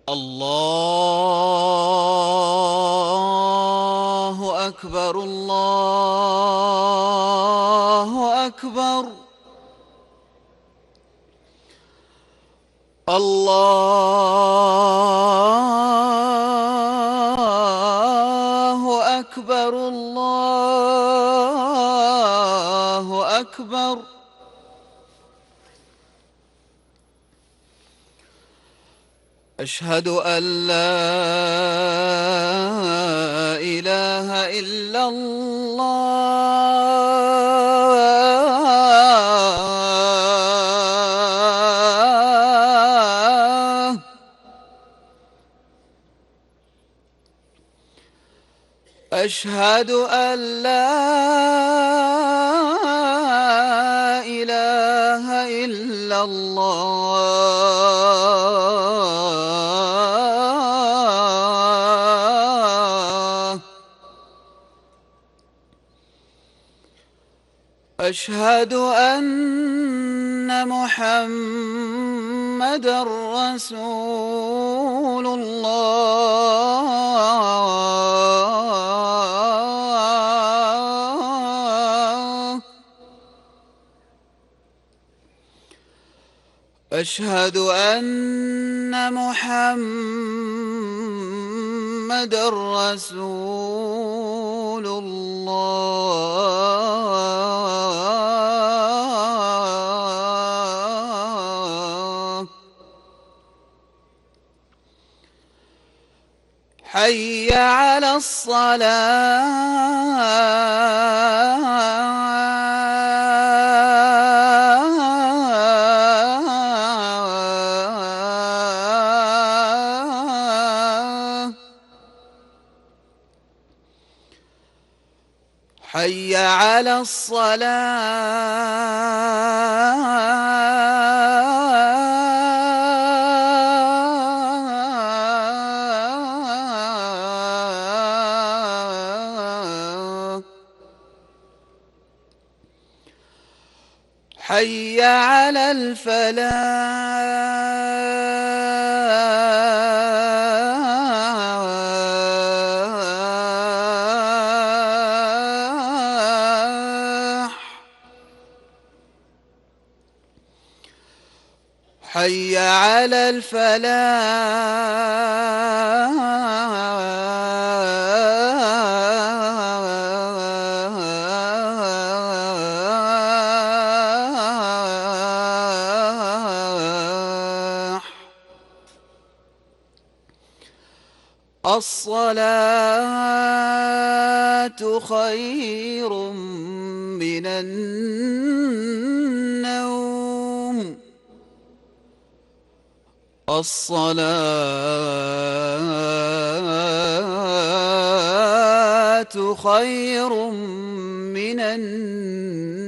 الله أكبر الله أكبر الله أكبر الله أكبر. أشهد أن لا إله إلا الله. أشهد أن لا إله إلا الله. أشهد أن محمدًا رسول الله. أشهد أن محمدًا رسول الله. حي على الصلاة. حي على الصلاة. حي على الفلاح. حي على الفلاح. الصلاة خير من النوم. الصلاة خير من النوم.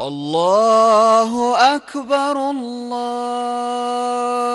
الله أكبر الله